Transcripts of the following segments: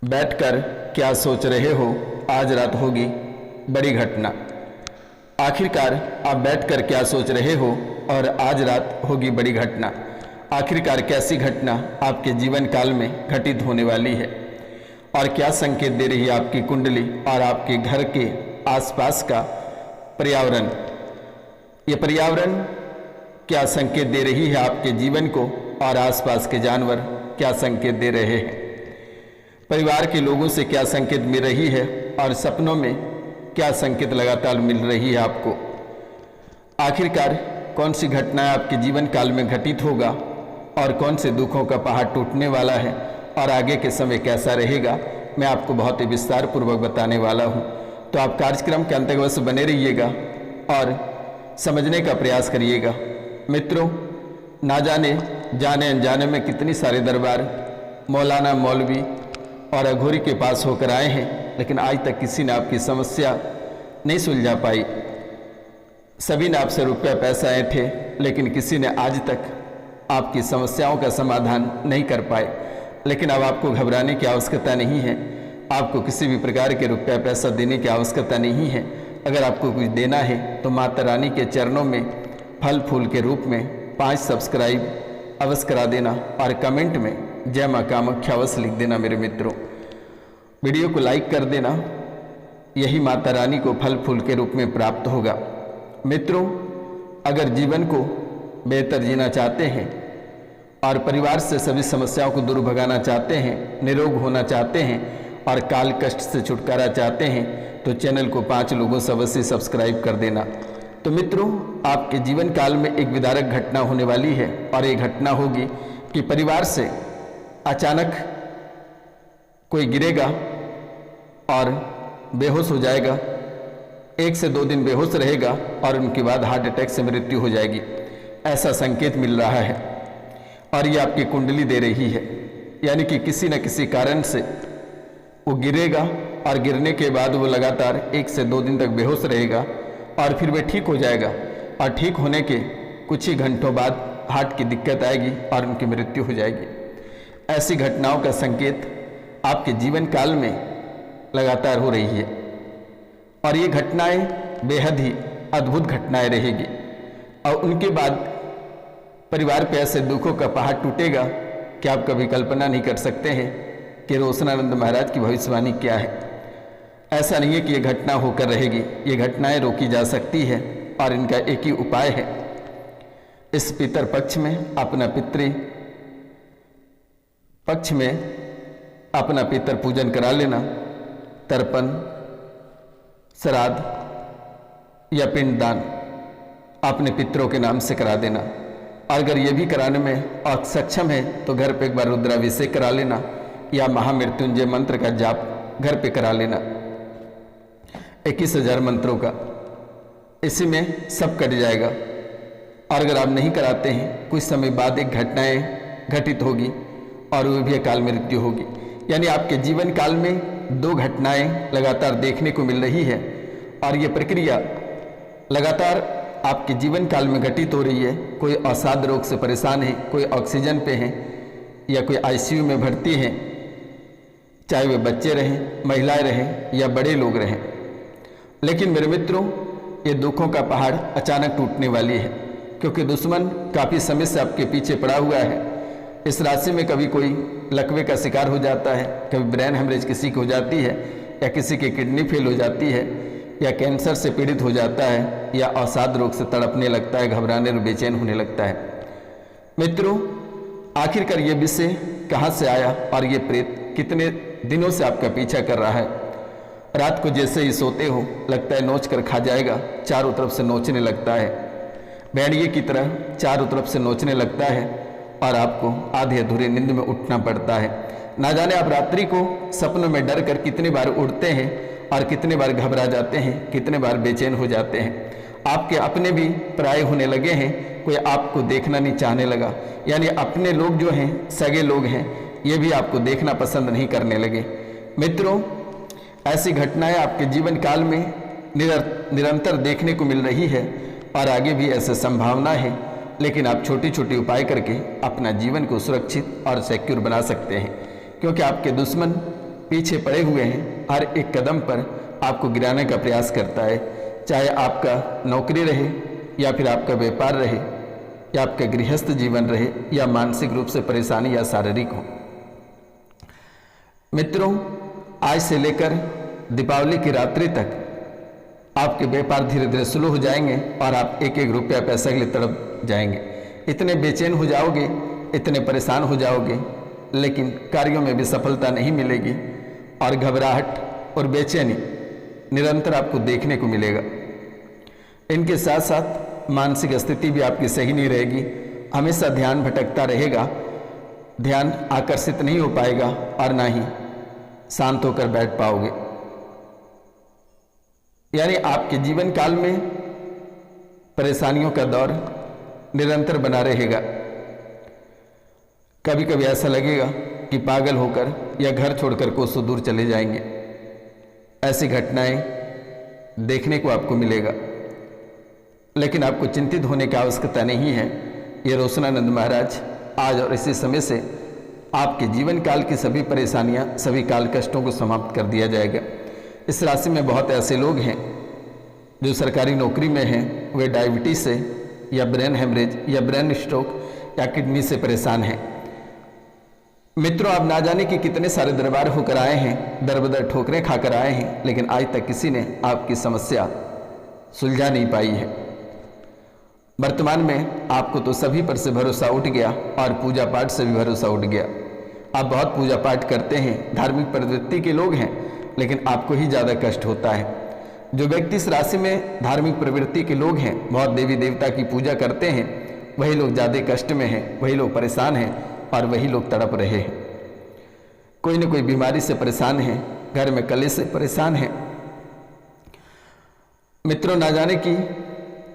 बैठकर क्या सोच रहे हो, आज रात होगी बड़ी घटना। आखिरकार आप बैठकर क्या सोच रहे हो और आज रात होगी बड़ी घटना। आखिरकार कैसी घटना आपके जीवन काल में घटित होने वाली है और क्या संकेत दे रही है आपकी कुंडली और आपके घर के आसपास का पर्यावरण। ये पर्यावरण क्या संकेत दे रही है आपके जीवन को और आसपास के जानवर क्या संकेत दे रहे हैं। परिवार के लोगों से क्या संकेत मिल रही है और सपनों में क्या संकेत लगातार मिल रही है आपको। आखिरकार कौन सी घटनाएं आपके जीवन काल में घटित होगा और कौन से दुखों का पहाड़ टूटने वाला है और आगे के समय कैसा रहेगा, मैं आपको बहुत ही विस्तार पूर्वक बताने वाला हूं। तो आप कार्यक्रम के अंतर्गत बने रहिएगा और समझने का प्रयास करिएगा। मित्रों, ना जाने जाने अनजाने में कितनी सारे दरबार मौलाना मौलवी और अघोरी के पास होकर आए हैं, लेकिन आज तक किसी ने आपकी समस्या नहीं सुलझा पाई। सभी ने आपसे रुपया पैसा ऐंठे, लेकिन किसी ने आज तक आपकी समस्याओं का समाधान नहीं कर पाए। लेकिन अब आपको घबराने की आवश्यकता नहीं है, आपको किसी भी प्रकार के रुपया पैसा देने की आवश्यकता नहीं है। अगर आपको कुछ देना है तो माता रानी के चरणों में फल फूल के रूप में 5 सब्सक्राइब अवश्य करा देना और कमेंट में जय माँ कामाख्या अवश्य लिख देना। मेरे मित्रों, वीडियो को लाइक कर देना, यही माता रानी को फल फूल के रूप में प्राप्त होगा। मित्रों, अगर जीवन को बेहतर जीना चाहते हैं और परिवार से सभी समस्याओं को दूर भगाना चाहते हैं, निरोग होना चाहते हैं और काल कष्ट से छुटकारा चाहते हैं, तो चैनल को 5 लोगों से अवश्य सब्सक्राइब कर देना। तो मित्रों, आपके जीवन काल में एक विदारक घटना होने वाली है और ये घटना होगी कि परिवार से अचानक कोई गिरेगा और बेहोश हो जाएगा। 1 से 2 दिन बेहोश रहेगा और उनके बाद हार्ट अटैक से मृत्यु हो जाएगी, ऐसा संकेत मिल रहा है। और ये आपकी कुंडली दे रही है, यानी कि किसी न किसी कारण से वो गिरेगा और गिरने के बाद वो लगातार 1 से 2 दिन तक बेहोश रहेगा और फिर वह ठीक हो जाएगा और ठीक होने के कुछ ही घंटों बाद हार्ट की दिक्कत आएगी और उनकी मृत्यु हो जाएगी। ऐसी घटनाओं का संकेत आपके जीवन काल में लगातार हो रही है और ये घटनाएं बेहद ही अद्भुत घटनाएं रहेगी। और उनके बाद परिवार पे ऐसे दुखों का पहाड़ टूटेगा कि आप कभी कल्पना नहीं कर सकते हैं कि रोशनानंद महाराज की भविष्यवाणी क्या है। ऐसा नहीं है कि ये घटना होकर रहेगी, ये घटनाएं रोकी जा सकती है और इनका एक ही उपाय है। इस पितर पक्ष में अपना पितृ पक्ष में अपना पितर पूजन करा लेना, तर्पण, श्राद्ध या पिंडदान अपने पितरों के नाम से करा देना। और अगर ये भी कराने में असक्षम है तो घर पे एक बार रुद्राभिषेक करा लेना या महामृत्युंजय मंत्र का जाप घर पे करा लेना, 21,000 मंत्रों का। इसी में सब कट जाएगा। और अगर आप नहीं कराते हैं, कुछ समय बाद एक घटनाएं घटित होगी और वो भी अकाल मृत्यु होगी। यानी आपके जीवन काल में 2 घटनाएं लगातार देखने को मिल रही है और ये प्रक्रिया लगातार आपके जीवन काल में घटित हो रही है। कोई अवसाद रोग से परेशान है, कोई ऑक्सीजन पे है या कोई आईसीयू में भर्ती है, चाहे वे बच्चे रहें, महिलाएं रहें या बड़े लोग रहें। लेकिन मेरे मित्रों, ये दुखों का पहाड़ अचानक टूटने वाली है, क्योंकि दुश्मन काफ़ी समय से आपके पीछे पड़ा हुआ है। इस राशि में कभी कोई लकवे का शिकार हो जाता है, कभी ब्रेन हेमरेज किसी की हो जाती है या किसी की किडनी फेल हो जाती है या कैंसर से पीड़ित हो जाता है या अवसाद रोग से तड़पने लगता है, घबराने और बेचैन होने लगता है। मित्रों, आखिरकार ये विषय कहाँ से आया और ये प्रेत कितने दिनों से आपका पीछा कर रहा है। रात को जैसे ही सोते हो लगता है नोच कर खा जाएगा, चारों तरफ से नोचने लगता है, भेड़िए की तरह चारों तरफ से नोचने लगता है और आपको आधे अधूरे नींद में उठना पड़ता है। ना जाने आप रात्रि को सपनों में डर कर कितनी बार उठते हैं और कितने बार घबरा जाते हैं, कितने बार बेचैन हो जाते हैं। आपके अपने भी पराये होने लगे हैं, कोई आपको देखना नहीं चाहने लगा। यानी अपने लोग जो हैं, सगे लोग हैं, ये भी आपको देखना पसंद नहीं करने लगे। मित्रों, ऐसी घटनाएं आपके जीवन काल में निरंतर देखने को मिल रही है और आगे भी ऐसे संभावना है। लेकिन आप छोटी छोटी उपाय करके अपना जीवन को सुरक्षित और सिक्योर बना सकते हैं, क्योंकि आपके दुश्मन पीछे पड़े हुए हैं, हर एक कदम पर आपको गिराने का प्रयास करता है, चाहे आपका नौकरी रहे या फिर आपका व्यापार रहे या आपका गृहस्थ जीवन रहे या मानसिक रूप से परेशानी या शारीरिक हो। मित्रों, आज से लेकर दीपावली की रात्रि तक आपके व्यापार धीरे धीरे स्लो हो जाएंगे और आप एक एक रुपया पैसा के लिए तड़प जाएंगे। इतने बेचैन हो जाओगे, इतने परेशान हो जाओगे, लेकिन कार्यों में भी सफलता नहीं मिलेगी और घबराहट और बेचैनी निरंतर आपको देखने को मिलेगा। इनके साथ साथ मानसिक स्थिति भी आपकी सही नहीं रहेगी, हमेशा ध्यान भटकता रहेगा, ध्यान आकर्षित नहीं हो पाएगा और ना ही शांत होकर बैठ पाओगे। यानी आपके जीवन काल में परेशानियों का दौर निरंतर बना रहेगा। कभी कभी ऐसा लगेगा कि पागल होकर या घर छोड़कर कोसों दूर चले जाएंगे। ऐसी घटनाएं देखने को आपको मिलेगा, लेकिन आपको चिंतित होने की आवश्यकता नहीं है। ये रोशनानंद महाराज आज और इसी समय से आपके जीवन काल की सभी परेशानियां, सभी काल कष्टों को समाप्त कर दिया जाएगा। इस राशि में बहुत ऐसे लोग हैं जो सरकारी नौकरी में हैं, वे डायबिटीज से या ब्रेन हेमरेज या ब्रेन स्ट्रोक या किडनी से परेशान हैं। मित्रों, आप ना जाने कि कितने सारे दरबार होकर आए हैं, दर बदर ठोकरें खाकर आए हैं, लेकिन आज तक किसी ने आपकी समस्या सुलझा नहीं पाई है। वर्तमान में आपको तो सभी पर से भरोसा उठ गया और पूजा पाठ से भी भरोसा उठ गया। आप बहुत पूजा पाठ करते हैं, धार्मिक प्रवृत्ति के लोग हैं, लेकिन आपको ही ज़्यादा कष्ट होता है। जो व्यक्ति इस राशि में धार्मिक प्रवृत्ति के लोग हैं, बहुत देवी देवता की पूजा करते हैं, वही लोग ज़्यादा कष्ट में हैं, वही लोग परेशान हैं और वही लोग तड़प रहे हैं। कोई न कोई बीमारी से परेशान है, घर में कलेश से परेशान है। मित्रों, ना जाने कि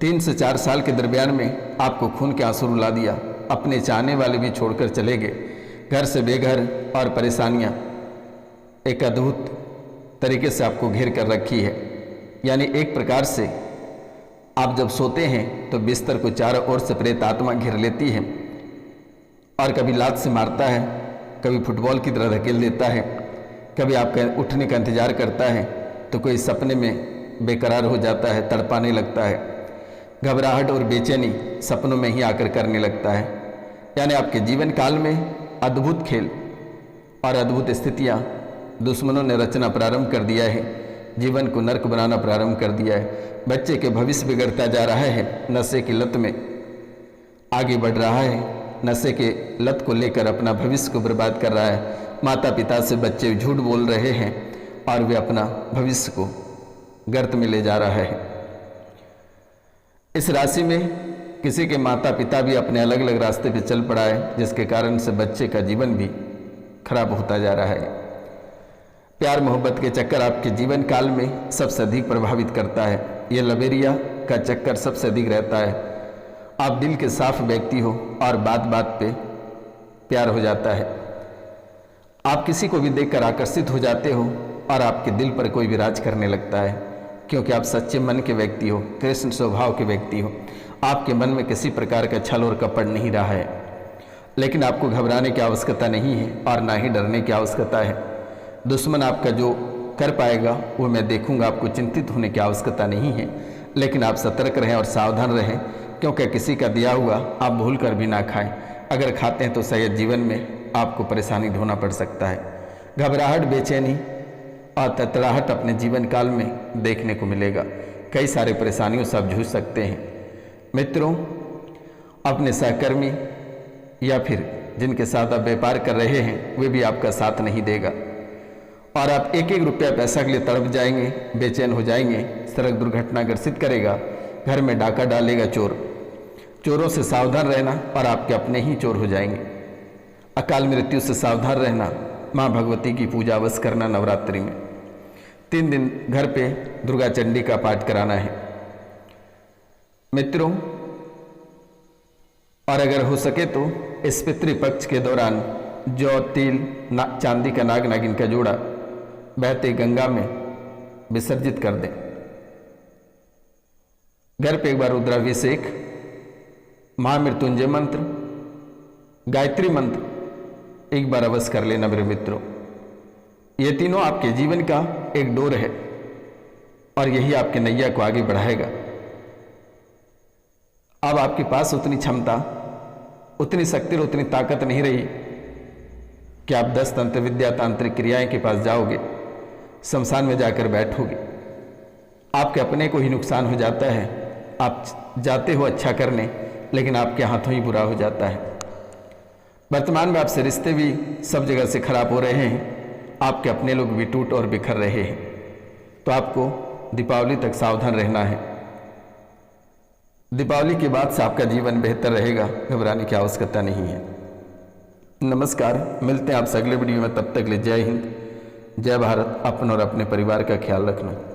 3 से 4 साल के दरमियान में आपको खून के आंसू रुला दिया, अपने चाहने वाले भी छोड़कर चले गए, घर से बेघर और परेशानियां एक अद्भुत तरीके से आपको घेर कर रखी है। यानी एक प्रकार से आप जब सोते हैं तो बिस्तर को चारों ओर से प्रेत आत्मा घेर लेती है और कभी लात से मारता है, कभी फुटबॉल की तरह धकेल देता है, कभी आपका उठने का इंतजार करता है तो कोई सपने में बेकरार हो जाता है, तड़पाने लगता है, घबराहट और बेचैनी सपनों में ही आकर करने लगता है। यानी आपके जीवन काल में अद्भुत खेल और अद्भुत स्थितियां दुश्मनों ने रचना प्रारंभ कर दिया है, जीवन को नर्क बनाना प्रारंभ कर दिया है। बच्चे के भविष्य बिगड़ता जा रहा है, नशे की लत में आगे बढ़ रहा है, नशे के लत को लेकर अपना भविष्य को बर्बाद कर रहा है। माता पिता से बच्चे झूठ बोल रहे हैं और वे अपना भविष्य को गर्त में ले जा रहा है। इस राशि में किसी के माता पिता भी अपने अलग अलग रास्ते पे चल पड़ा है, जिसके कारण से बच्चे का जीवन भी खराब होता जा रहा है। प्यार मोहब्बत के चक्कर आपके जीवन काल में सबसे अधिक प्रभावित करता है। ये लबेरिया का चक्कर सबसे अधिक रहता है। आप दिल के साफ व्यक्ति हो और बात बात पे प्यार हो जाता है। आप किसी को भी देखकर आकर्षित हो जाते हो और आपके दिल पर कोई भी राज करने लगता है, क्योंकि आप सच्चे मन के व्यक्ति हो, कृष्ण स्वभाव के व्यक्ति हो। आपके मन में किसी प्रकार का छल और कपट नहीं रहा है, लेकिन आपको घबराने की आवश्यकता नहीं है और ना ही डरने की आवश्यकता है। दुश्मन आपका जो कर पाएगा वो मैं देखूंगा, आपको चिंतित होने की आवश्यकता नहीं है, लेकिन आप सतर्क रहें और सावधान रहें, क्योंकि किसी का दिया हुआ आप भूल कर भी ना खाएं। अगर खाते हैं तो शायद जीवन में आपको परेशानी ढोना पड़ सकता है। घबराहट, बेचैनी और तड़तड़ाहट अपने जीवन काल में देखने को मिलेगा। कई सारे परेशानियों से आप जूझ सकते हैं। मित्रों, अपने सहकर्मी या फिर जिनके साथ आप व्यापार कर रहे हैं वे भी आपका साथ नहीं देगा और आप एक एक रुपया पैसा के लिए तड़प जाएंगे, बेचैन हो जाएंगे। सड़क दुर्घटना ग्रसित करेगा, घर में डाका डालेगा चोर। चोरों से सावधान रहना और आपके अपने ही चोर हो जाएंगे। अकाल मृत्यु से सावधान रहना। माँ भगवती की पूजा अवश्य करना। नवरात्रि में 3 दिन घर पे दुर्गा चंडी का पाठ कराना है मित्रों। और अगर हो सके तो इस पितृपक्ष के दौरान जौ, तिल, चांदी का नाग नागिन का जोड़ा बहते गंगा में विसर्जित कर दें। घर पे एक बार रुद्राभिषेक, महामृत्युंजय मंत्र, गायत्री मंत्र एक बार अवश्य कर लेना मेरे मित्रों। ये तीनों आपके जीवन का एक डोर है और यही आपके नैया को आगे बढ़ाएगा। अब आपके पास उतनी क्षमता, उतनी शक्ति और उतनी ताकत नहीं रही कि आप 10 तंत्र विद्या तांत्रिक क्रियाएं के पास जाओगे, शमशान में जाकर बैठोगे। आपके अपने को ही नुकसान हो जाता है। आप जाते हो अच्छा करने, लेकिन आपके हाथों ही बुरा हो जाता है। वर्तमान में आपसे रिश्ते भी सब जगह से खराब हो रहे हैं, आपके अपने लोग भी टूट और बिखर रहे हैं। तो आपको दीपावली तक सावधान रहना है। दीपावली के बाद से आपका जीवन बेहतर रहेगा, घबराने की आवश्यकता नहीं है। नमस्कार, मिलते हैं आपसे अगले वीडियो में। तब तक ले जय हिंद, जय भारत। अपना और अपने परिवार का ख्याल रखना।